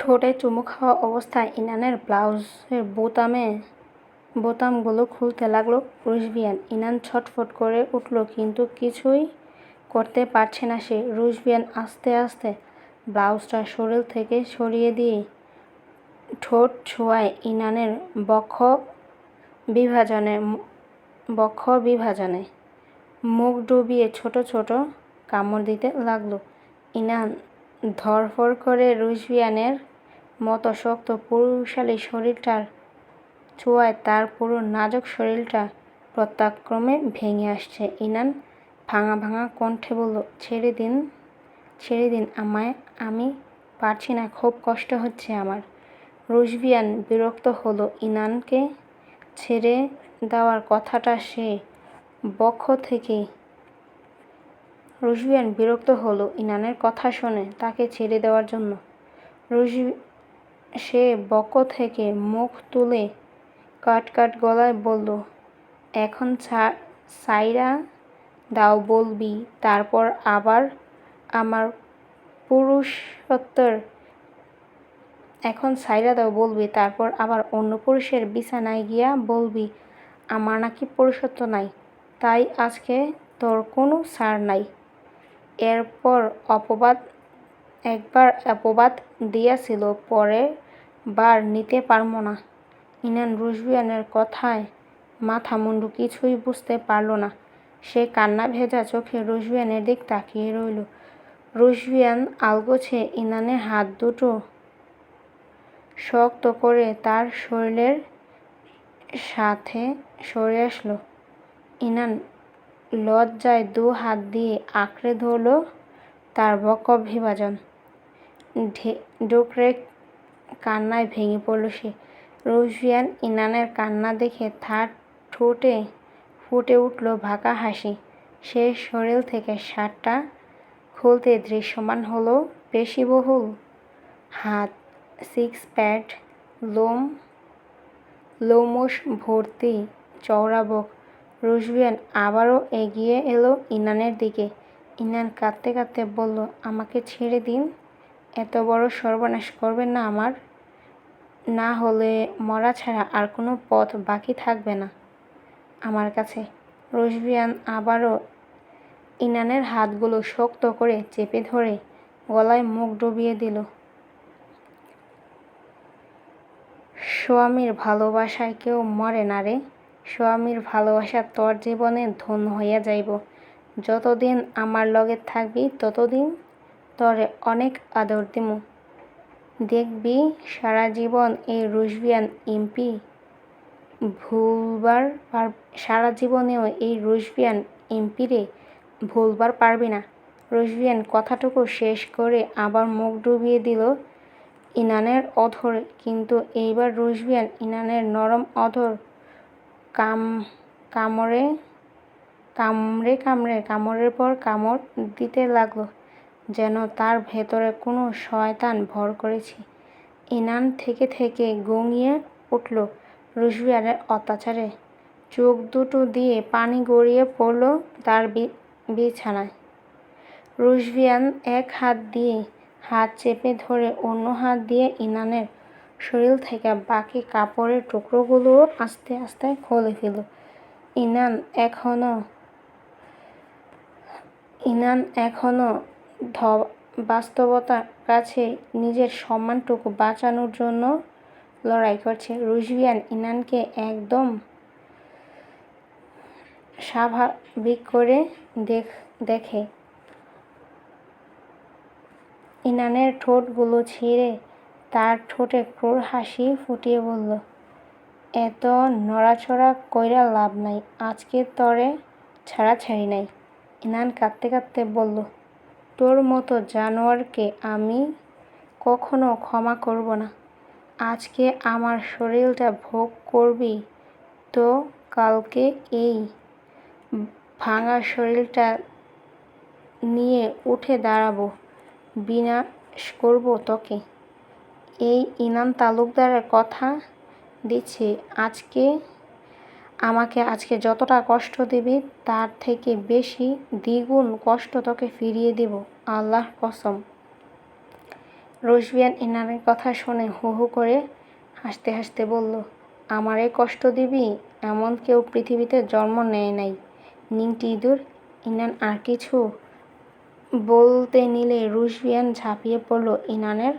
ঠোঁটে চুমু খাওয়া অবস্থায় ইনানের ব্লাউজের বোতামগুলো খুলতে লাগলো রুশবিয়ান। ইনান ছটফট করে উঠল, কিন্তু কিছুই করতে পারছে না সে। রুশবিয়ান আস্তে আস্তে ব্লাউজটা শরীর থেকে সরিয়ে দিয়ে ঠোঁট ছোঁয়ায় ইনানের বক্ষ বিভাজনে মুখ ডুবিয়ে ছোট ছোট কামড় দিতে লাগলো। ইনান ধরফর করে রুশবিয়ানের মতো শক্ত পুরুষালী শরীরটার ছোঁয়ায় তার পুরো নাজুক শরীরটা পর্যায়ক্রমে ভেঙে আসছে। ইনান ভাঙা ভাঙা কণ্ঠে বলল, ছেড়ে দিন আমায়, আমি পারছি না, খুব কষ্ট হচ্ছে আমার। রুশবিয়ান বিরক্ত হলো ইনানকে ছেড়ে দেওয়ার কথাটা সে বক্ষ থেকে রুশবিয়ান বিরক্ত হলো ইনানের কথা শুনে তাকে ছেড়ে দেওয়ার জন্য। সে বক্ষ থেকে মুখ তুলে কাট গলায় বলল, এখন ছাইড়া দাও বলবি, তারপর আবার আমার পুরুষত্বের এখন ছাইড়া দাও বলবি, তারপর আবার অন্য পুরুষের বিছানায় গিয়া বলবি আমার নাকি পুরুষত্ব নাই, তাই আজকে তোর কোনো ছাড় নাই। এরপর একবার অপবাদ দিয়াছিল, পরের বার নিতে পারব না। ইনান রুশবিয়ানের কথায় মাথা মুন্ডু কিছুই বুঝতে পারল না। সে কান্না ভেজা চোখে রুশবিয়ানের দিক তাকিয়ে রইল। রুশবিয়ান আলগোছে ইনানের হাত দুটো শক্ত করে তার শরীরের সাথে সরে আসলো। ইনান লজ্জায় দু হাত দিয়ে আঁকড়ে ধরল তার বক্ষ বিভাজন। ডুকরে কান্নায় ভেঙে পড়ল সে। রুশবিয়ান ইনানের কান্না দেখে তার ঠোঁটে ফুটে উঠল বাঁকা হাসি। সে শরীর থেকে শার্টটা খুলতে দৃশ্যমান হলো পেশিবহুল হাত, সিক্স প্যাক, লোমশ ভর্তি চওড়া বুক। রুশবিয়ান আবারও এগিয়ে এলো ইনানের দিকে। ইনান কাঁদতে কাঁদতে বলল, আমাকে ছেড়ে দিন, এত বড় সর্বনাশ করবেন না আমার, না হলে মরা ছাড়া আর কোনো পথ বাকি থাকবে না আমার কাছে। রুশবিয়ান আবারও ইনানের হাতগুলো শক্ত করে চেপে ধরে গলায় মুখ ডুবিয়ে দিল। স্বামীর ভালোবাসায় কেউ মরে না রে, স্বামীর ভালোবাসা তোর জীবনে ধন্য হইয়া যাইব। যতদিন আমার লগে থাকবি ততদিন তরে অনেক আদর দিমু। দেখবি সারা জীবন এই রুশবিয়ান ইম্পি সারা জীবনেও এই রুশবিয়ান ইম্পিরে ভুলবার পারবি না। রুশবিয়ান কথাটুকু শেষ করে আবার মুখ ডুবিয়ে দিল ইনানের অধরে, কিন্তু এইবার রুশবিয়ান ইনানের নরম অধর কামড়ের পর কামড় দিতে লাগলো, যেন তার ভেতরে কোনো শয়তান ভর করেছে। ইনান থেকে থেকে গঙিয়ে উঠল রুশবিয়ানের অত্যাচারে। চোখ দুটো দিয়ে পানি গড়িয়ে পড়ল তার বিছানায়। রুশবিয়ান এক হাত দিয়ে হাত চেপে ধরে অন্য হাত দিয়ে ইনানের শরীর থেকে বাকি কাপড়ের টুকরোগুলোও আস্তে আস্তে খুলে ফেলল। ইনান এখনো বাস্তবতার কাছে নিজের সম্মানটুকু বাঁচানোর জন্য লড়াই করছে। রুশবিয়ান ইনানকে একদম স্বাভাবিক করে দেখে ইনানের ঠোঁটগুলো ছিঁড়ে তার ঠোঁটে ক্রূর হাসি ফুটিয়ে বলল, এত নড়াচড়া কইরা লাভ নাই, আজকে তরে ছাড়াছাড়ি নাই। ইনান কাঁদতে কাঁদতে বলল, তোর মতো জানোয়ারকে আমি কখনো ক্ষমা করব না। আজকে আমার শরীরটা ভোগ করবি তো কালকে এই ভাঙা শরীরটা নিয়ে উঠে দাঁড়াবো, বিনাশ করব তোকে। এই ইনান তালুকদারের কথা দিচ্ছি, আমাকে আজকে যতটা কষ্ট দিবি তার থেকে বেশি দ্বিগুণ কষ্ট তোকে ফিরিয়ে দিব, আল্লাহর কসম। রুশভিয়ান ইনানের কথা শুনে হু হু করে হাসতে হাসতে বলল, আমারে কষ্ট দিবি? এমন কেউ পৃথিবীতে জন্ম নেয় নাই। নিমটি ইঁদুর। ইনান আর কিছু বলতে নিলে রুশভিয়ান ঝাঁপিয়ে পড়ল ইনানের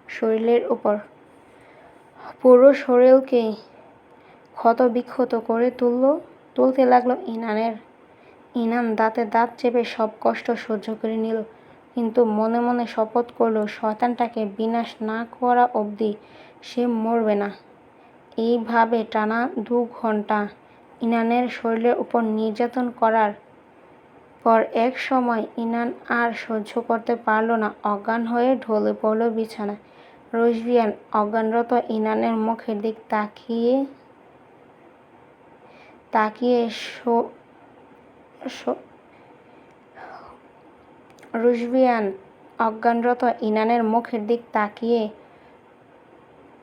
শরীরের উপর। পুরো শরীরকে ক্ষতবিক্ষত করে তুলতে লাগলো ইনানের। ইনান দাঁতে দাঁত চেপে সব কষ্ট সহ্য করে নিল, কিন্তু মনে মনে শপথ করল শয়তানটাকে বিনাশ না করা অবধি সে মরবে না। এইভাবে টানা 2 ঘন্টা ইনানের শরীরের উপর নির্যাতন করার পর এক সময় ইনান আর সহ্য করতে পারল না, অজ্ঞান হয়ে ঢলে পড়ল বিছানায়। রুশভিয়ান অজ্ঞানরত ইনানের মুখের দিক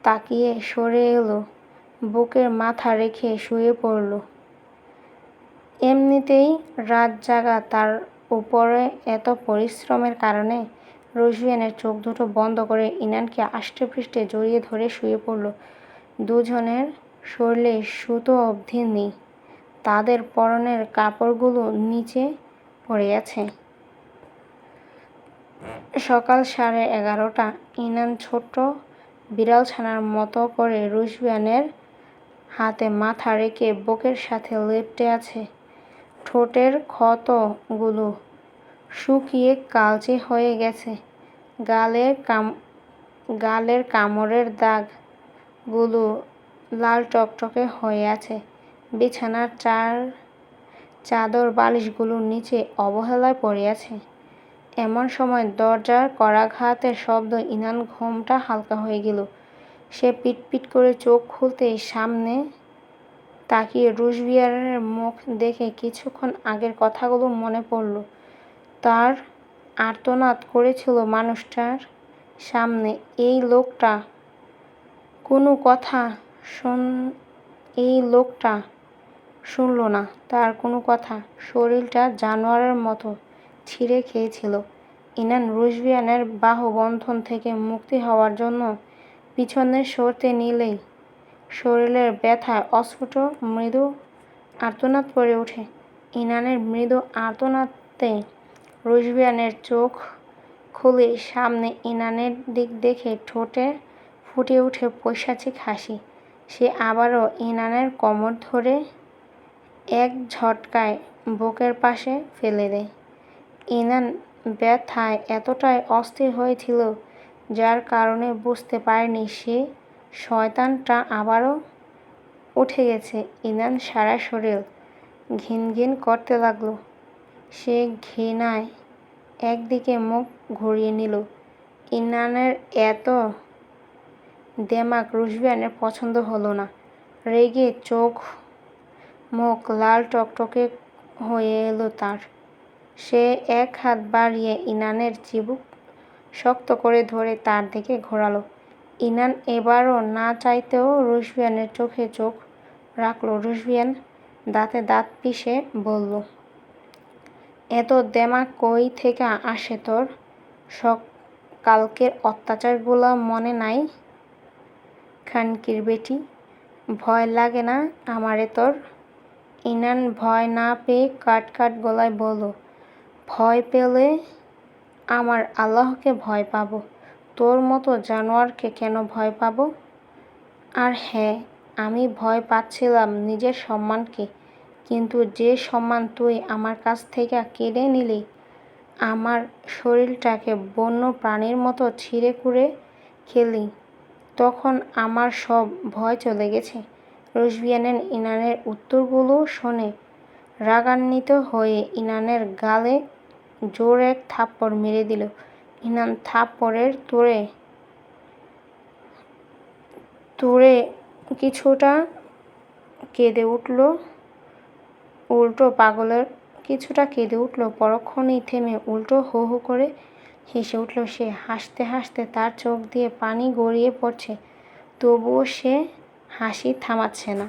তাকিয়ে সরে এলো, বুকের মাথা রেখে শুয়ে পড়ল। এমনিতেই রাত জাগা, তার উপরে এত পরিশ্রমের কারণে রুশভিয়ানের চোখ দুটো বন্ধ করে ইনানকে আষ্টেপৃষ্ঠে জড়িয়ে ধরে শুয়ে পড়ল। দুজনের শরীরে সুতো অবধি নেই, তাদের পরনের কাপড়গুলো নিচে পড়ে আছে। সকাল 11:30। ইনান ছোট্ট বিড়ালছানার মতো করে রুশভিয়ানের হাতে মাথা রেখে বুকের সাথে লেপ্টে আছে। ঠোঁটের ক্ষতগুলো শুকিয়ে কালচে হয়ে গেছে, গালের কামড়ের দাগগুলো লাল টকটকে হয়ে আছে। বিছানার চাদর বালিশগুলো নিচে অবহেলায় পড়ে আছে। এমন সময় দরজার করাঘাতের শব্দ ইনান ঘুমটা হালকা হয়ে গেল। সে পিটপিট করে চোখ খুলতেই সামনে তাকিয়ে রুশভিয়ানের মুখ দেখে কিছুক্ষণ আগের কথাগুলো মনে পড়ল। তার আর্তনাদ করেছিল মানুষটার সামনে। এই লোকটা শুনল না তার কোনো কথা। শরীরটা জানোয়ারের মতো ছিঁড়ে খেয়েছিল। ইনান রুশভিয়ানের বাহুবন্ধন থেকে মুক্তি হওয়ার জন্য পিছনে সরতে নিলেই শরীরের ব্যথায় অস্ফুট মৃদু আর্তনাদ করে ওঠে। ইনানের মৃদু আর্তনাদে রুশভিয়ানের চোখ খুলে সামনে ইনানের দিক দেখে ঠোঁটে ফুটে ওঠে পৈশাচিক হাসি। সে আবারও ইনানের কোমর ধরে এক ঝটকায় বুকের পাশে ফেলে দেয়। ইনান ব্যথায় এতটাই অস্থির হয়েছিল যার কারণে বুঝতে পারেনি সে শয়তানটা আবারও উঠে গেছে। ইনান সারা শরীর ঘিনঘিন করতে লাগলো। সে ঘৃণায় একদিকে মুখ ঘুরিয়ে নিল। ইনানের এত দেমাক রুশভিয়ানের পছন্দ হলো না। রেগে চোখ মুখ লাল টকটকে হয়ে এলো তার। সে এক হাত বাড়িয়ে ইনানের চিবুক শক্ত করে ধরে তার দিকে ঘোরালো। ইনান এবারও না চাইতেও রুশভিয়ানের চোখে চোখ রাখল। রুশভিয়ান দাঁতে দাঁত পিষে বলল, এত দেমাক কই থেকে আসে তোর? কালকের অত্যাচারগুলো মনে নাই? খানকির বেটি, ভয় লাগে না আমারে তোর? ইনান ভয় না পেয়ে কাট গলায় বলল, ভয় পেলে আমার আল্লাহকে ভয় পাবো, তোর মতো জানোয়ারকে কেন ভয় পাবো? আর হ্যাঁ, আমি ভয় পাচ্ছিলাম নিজের সম্মানকে, কিন্তু যে সম্মান তুই আমার কাছ থেকে কেড়ে নিলি, আমার শরীরটাকে বন্য প্রাণীর মতো ছিঁড়ে কুড়ে খেলি, তখন আমার সব ভয় চলে গেছে। রুশভিয়ান ইনানের উত্তরগুলো শুনে রাগান্বিত হয়ে ইনানের গালে জোর এক থাপ্পড় মেরে দিল। ইনান থাপ্পড়ের তোড়ে কিছুটা কেঁদে উঠল, পরক্ষণেই থেমে উল্টো হু হু করে হেসে উঠল সে। হাসতে হাসতে তার চোখ দিয়ে পানি গড়িয়ে পড়ছে, তবুও সে হাসি থামাচ্ছে না।